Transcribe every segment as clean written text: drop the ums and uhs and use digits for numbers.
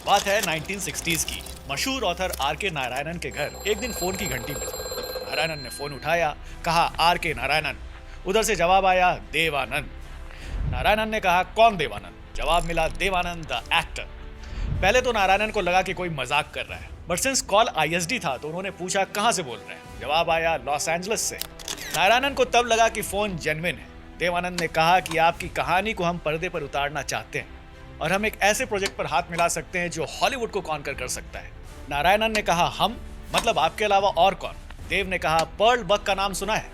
बात है 1960s की। मशहूर ऑथर आर के नारायणन के घर एक दिन फोन की घंटी बजी। नारायणन ने फोन उठाया, कहा आर के नारायणन। उधर से जवाब आया देवानंद। नारायणन ने कहा कौन देवानंद? जवाब मिला देवानंद द एक्टर। पहले तो नारायणन को लगा कि कोई मजाक कर रहा है, बट सिंस कॉल आईएसडी था तो उन्होंने पूछा कहां से बोल रहे हैं। जवाब आया लॉस एंजलिस से। नारायणन को तब लगा कि फोन जेन्युइन है। देवानंद ने कहा कि आपकी कहानी को हम पर्दे पर उतारना चाहते हैं और हम एक ऐसे प्रोजेक्ट पर हाथ मिला सकते हैं जो हॉलीवुड को कॉन्कर कर सकता है। नारायणन ने कहा हम, मतलब आपके अलावा और कौन? देव ने कहा पर्ल बक का नाम सुना है?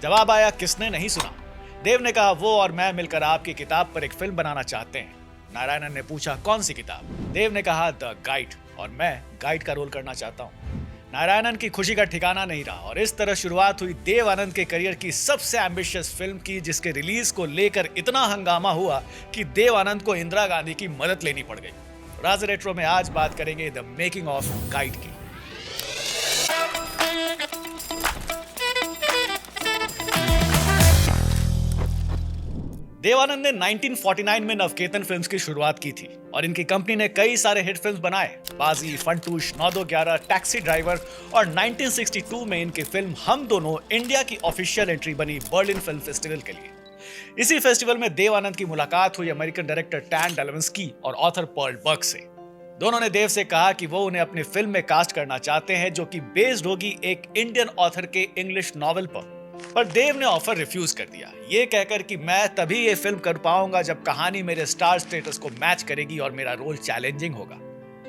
जवाब आया किसने नहीं सुना। देव ने कहा वो और मैं मिलकर आपकी किताब पर एक फिल्म बनाना चाहते हैं। नारायणन ने पूछा कौन सी किताब? देव ने कहा द गाइड, और मैं गाइड का रोल करना चाहता हूँ। नारायणन की खुशी का ठिकाना नहीं रहा और इस तरह शुरुआत हुई देव आनंद के करियर की सबसे एम्बिशियस फिल्म की, जिसके रिलीज को लेकर इतना हंगामा हुआ कि देव आनंद को इंदिरा गांधी की मदद लेनी पड़ गई। राज रेट्रो में आज बात करेंगे द मेकिंग ऑफ गाइड की। देव आनंद ने 1949 में नवकेतन फिल्म्स की शुरुआत की थी और इनकी कंपनी ने कई सारे हिट फिल्म्स बनाए। बाजी, फंटूश, 9-2-11, टैक्सी ड्राइवर और 1962 में इनकी फिल्म हम दोनों इंडिया की ऑफिशियल एंट्री बनी बर्लिन फिल्म फेस्टिवल के लिए। इसी फेस्टिवल में देव आनंद की मुलाकात हुई अमेरिकन डायरेक्टर टैन डेलविंस्की और ऑथर पर्ल बक से। दोनों ने देव से कहा कि वो उन्हें अपनी फिल्म में कास्ट करना चाहते हैं, जो कि बेस्ड होगी एक इंडियन ऑथर के इंग्लिश नॉवेल पर देव ने ऑफर रिफ्यूज कर दिया, ये कहकर कि मैं तभी ये फिल्म कर पाऊंगा जब कहानी मेरे स्टार स्टेटस को मैच करेगी और मेरा रोल चैलेंजिंग होगा।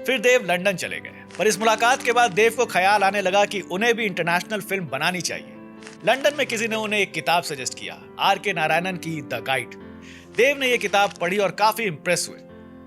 फिर देव लंदन चले गए, पर इस मुलाकात के बाद देव को ख्याल आने लगा कि उन्हें भी इंटरनेशनल फिल्म बनानी चाहिए। लंदन में किसी ने उन्हें एक किताब सजेस्ट किया, आर के नारायणन की द गाइड। देव ने यह किताब पढ़ी और काफी इंप्रेस हुए।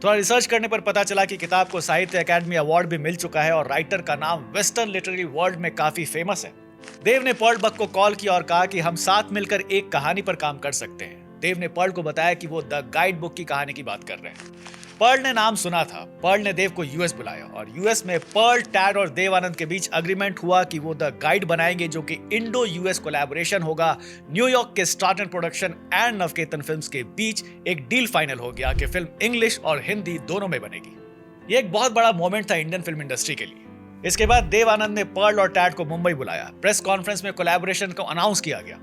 थोड़ा रिसर्च करने पर पता चला कि किताब को साहित्य अकादमी अवार्ड भी मिल चुका है और राइटर का नाम वेस्टर्न लिटरेरी वर्ल्ड में काफी फेमस है। देव ने पर्ल बक को कॉल किया और कहा कि हम साथ मिलकर एक कहानी पर काम कर सकते हैं। देव ने पर्ल को बताया कि वो द गाइड बुक की कहानी की बात कर रहे हैं। पर्ल ने नाम सुना था। पर्ल ने देव को यूएस बुलाया और यूएस में पर्ल, टैड और देव आनंद के बीच अग्रीमेंट हुआ कि वो द गाइड बनाएंगे, जो कि इंडो यूएस कोलैबोरेशन होगा। न्यूयॉर्क के स्टार्टन प्रोडक्शन एंड नवकेतन फिल्म्स के बीच एक डील फाइनल हो गया कि फिल्म इंग्लिश और हिंदी दोनों में बनेगी। ये एक बहुत बड़ा मोमेंट था इंडियन फिल्म इंडस्ट्री के लिए। इसके बाद देव आनंद ने पर्ल और टैड को मुंबई बुलाया। प्रेस कॉन्फ्रेंस में कोलैबोरेशन को अनाउंस किया गया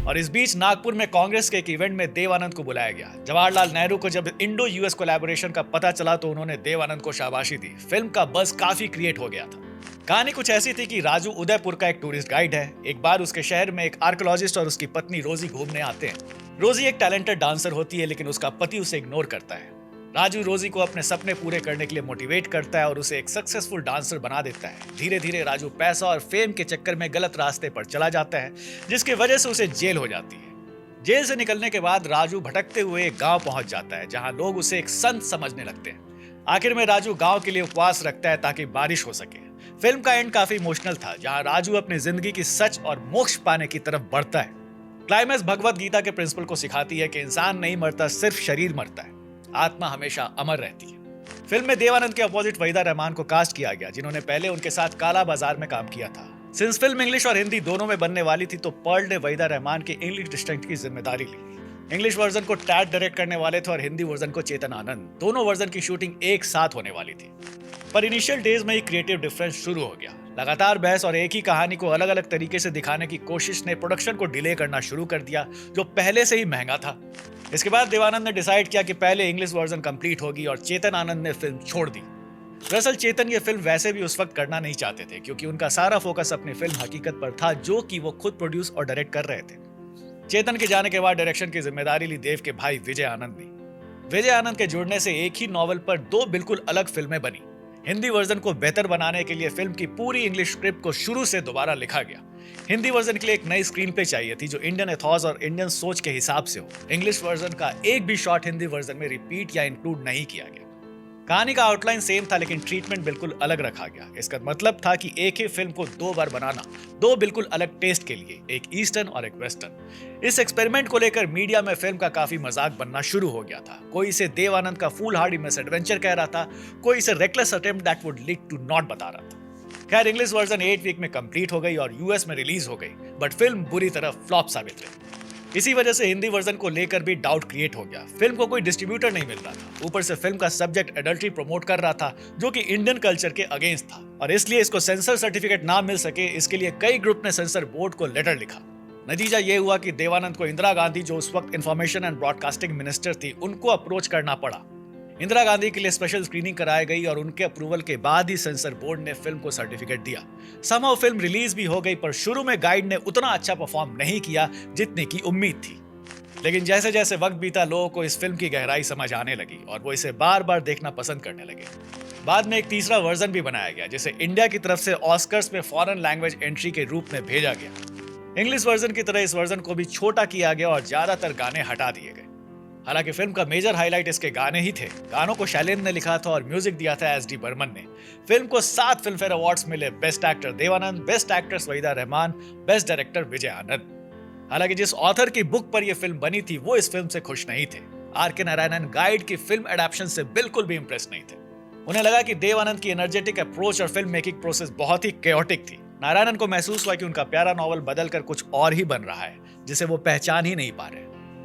और इस बीच नागपुर में कांग्रेस के एक इवेंट में देव आनंद को बुलाया गया। जवाहरलाल नेहरू को जब इंडो यूएस कोलैबोरेशन का पता चला तो उन्होंने देव आनंद को शाबाशी दी। फिल्म का बज़ काफी क्रिएट हो गया था। कहानी कुछ ऐसी थी कि राजू उदयपुर का एक टूरिस्ट गाइड है। एक बार उसके शहर में एक आर्कियोलॉजिस्ट और उसकी पत्नी रोजी घूमने आते हैं। रोजी एक टैलेंटेड डांसर होती है, लेकिन उसका पति उसे इग्नोर करता है। राजू रोजी को अपने सपने पूरे करने के लिए मोटिवेट करता है और उसे एक सक्सेसफुल डांसर बना देता है। धीरे धीरे राजू पैसा और फेम के चक्कर में गलत रास्ते पर चला जाता है, जिसकी वजह से उसे जेल हो जाती है। जेल से निकलने के बाद राजू भटकते हुए एक गांव पहुंच जाता है, जहां लोग उसे एक संत समझने लगते हैं। आखिर में राजू गांव के लिए उपवास रखता है ताकि बारिश हो सके। फिल्म का एंड काफी इमोशनल था, जहां राजू अपनी जिंदगी की सच और मोक्ष पाने की तरफ बढ़ता है। क्लाइमैक्स भगवत गीता के प्रिंसिपल को सिखाती है कि इंसान नहीं मरता, सिर्फ शरीर मरता है, आत्मा हमेशा अमर रहती है। फिल्म में देव आनंद के अपोजिट वहीदा रहमान को कास्ट किया गया, जिन्होंने पहले उनके साथ काला बाजार में काम किया था। सिंस फिल्म इंग्लिश और हिंदी दोनों में बनने वाली थी, तो पर्ल ने वहीदा रहमान के इंग्लिश डिस्टिंक्ट की जिम्मेदारी ली। इंग्लिश वर्जन को टैड डायरेक्ट करने वाले थे और हिंदी वर्जन को चेतन आनंद। दोनों वर्जन की शूटिंग एक साथ होने वाली थी, पर इनिशियल डेज में ही क्रिएटिव डिफरेंस शुरू हो गया। लगातार बहस और एक ही कहानी को अलग अलग तरीके से दिखाने की कोशिश ने प्रोडक्शन को डिले करना शुरू कर दिया, जो पहले से ही महंगा था। इसके बाद देवानंद ने डिसाइड किया कि पहले इंग्लिश वर्जन कंप्लीट होगी और चेतन आनंद ने फिल्म छोड़ दी। दरअसल चेतन ये फिल्म वैसे भी उस वक्त करना नहीं चाहते थे, क्योंकि उनका सारा फोकस अपनी फिल्म हकीकत पर था, जो कि वो खुद प्रोड्यूस और डायरेक्ट कर रहे थे। चेतन के जाने के बाद डायरेक्शन की जिम्मेदारी ली देव के भाई विजय आनंद ने। विजय आनंद के जुड़ने से एक ही नॉवल पर दो बिल्कुल अलग फिल्में बनी। हिंदी वर्जन को बेहतर बनाने के लिए फिल्म की पूरी इंग्लिश स्क्रिप्ट को शुरू से दोबारा लिखा गया। हिंदी वर्जन के लिए एक नई स्क्रीन प्ले चाहिए थी, जो इंडियन एथॉस और इंडियन सोच के हिसाब से हो। इंग्लिश वर्जन का एक भी शॉट हिंदी वर्जन में रिपीट या इंक्लूड नहीं किया गया। कहानी का आउटलाइन सेम था, लेकिन ट्रीटमेंट बिल्कुल अलग रखा गया। इसका मतलब था कि एक ही फिल्म को दो बार बनाना, दो बिल्कुल अलग टेस्ट के लिए, एक ईस्टर्न और एक वेस्टर्न। इस एक्सपेरिमेंट को लेकर मीडिया में फिल्म का काफी मजाक बनना शुरू हो गया था। कोई इसे देव आनंद का फूल हार्डी मिस एडवेंचर कह रहा था, कोई इसे reckless attempt that would lead to not बता रहा था। खैर, इंग्लिश वर्जन 8 वीक में कंप्लीट हो गई और यूएस में रिलीज हो गई, बट फिल्म बुरी तरह फ्लॉप साबित रही। इसी वजह से हिंदी वर्जन को लेकर भी डाउट क्रिएट हो गया। फिल्म को कोई डिस्ट्रीब्यूटर नहीं मिल रहा था, ऊपर से फिल्म का सब्जेक्ट एडल्ट्री प्रमोट कर रहा था, जो कि इंडियन कल्चर के अगेंस्ट था, और इसलिए इसको सेंसर सर्टिफिकेट ना मिल सके, इसके लिए कई ग्रुप ने सेंसर बोर्ड को लेटर लिखा। नतीजा ये हुआ कि देवानंद को इंदिरा गांधी, जो उस वक्त इंफॉर्मेशन एंड ब्रॉडकास्टिंग मिनिस्टर थी, उनको अप्रोच करना पड़ा। इंदिरा गांधी के लिए स्पेशल स्क्रीनिंग कराई गई और उनके अप्रूवल के बाद ही सेंसर बोर्ड ने फिल्म को सर्टिफिकेट दिया। समहाउ फिल्म रिलीज भी हो गई, पर शुरू में गाइड ने उतना अच्छा परफॉर्म नहीं किया जितने की उम्मीद थी। लेकिन जैसे जैसे वक्त बीता, लोगों को इस फिल्म की गहराई समझ आने लगी और वो इसे बार बार देखना पसंद करने लगे। बाद में एक तीसरा वर्जन भी बनाया गया, जिसे इंडिया की तरफ से ऑस्कर्स में फॉरेन लैंग्वेज एंट्री के रूप में भेजा गया। इंग्लिश वर्जन की तरह इस वर्जन को भी छोटा किया गया और ज्यादातर गाने हटा दिए गए। हालांकि फिल्म का मेजर हाईलाइट इसके गाने ही थे। गानों को शैलेंद्र ने लिखा था और म्यूजिक दिया था एस डी बर्मन ने। फिल्म को 7 फिल्म फेयर अवार्ड्स मिले। Best actor Dev Anand, best actress Waheeda Rehman, best director Vijay Anand. हालांकि जिस ऑथर की बुक पर यह फिल्म बनी थी, वो इस फिल्म से खुश नहीं थे। आर के नारायणन गाइड की फिल्म एडेप्शन से बिल्कुल भी इंप्रेस नहीं थे। उन्हें लगा कि देवानंद की एनर्जेटिक अप्रोच और फिल्म मेकिंग प्रोसेस बहुत ही केओटिक थी। नारायणन को महसूस हुआ कि उनका प्यारा नॉवल बदलकर कुछ और ही बन रहा है, जिसे वो पहचान ही नहीं पा रहे।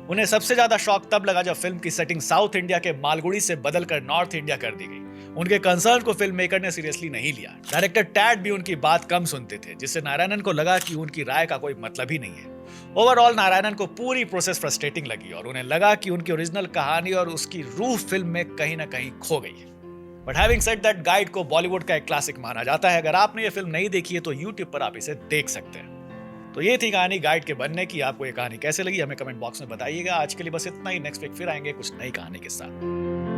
उन्हें सबसे ज्यादा शॉक तब लगा जब फिल्म की सेटिंग साउथ इंडिया के मालगुडी से बदलकर नॉर्थ इंडिया कर दी गई। उनके कंसर्न को फिल्म मेकर ने सीरियसली नहीं लिया। डायरेक्टर टैड भी उनकी बात कम सुनते थे, जिससे नारायणन को लगा कि उनकी राय का कोई मतलब ही नहीं है। ओवरऑल नारायणन को पूरी प्रोसेस फ्रस्ट्रेटिंग लगी और उन्हें लगा कि उनकी ओरिजिनल कहानी और उसकी रूह फिल्म में कहीं ना कहीं खो गई है। But having said that, guide को बॉलीवुड का एक क्लासिक माना जाता है। अगर आपने ये फिल्म नहीं देखी है तो यूट्यूब पर आप इसे देख सकते हैं। तो ये थी कहानी गाइड के बनने की। आपको ये कहानी कैसे लगी हमें कमेंट बॉक्स में बताइएगा। आज के लिए बस इतना ही। नेक्स्ट वीक फिर आएंगे कुछ नई कहानी के साथ।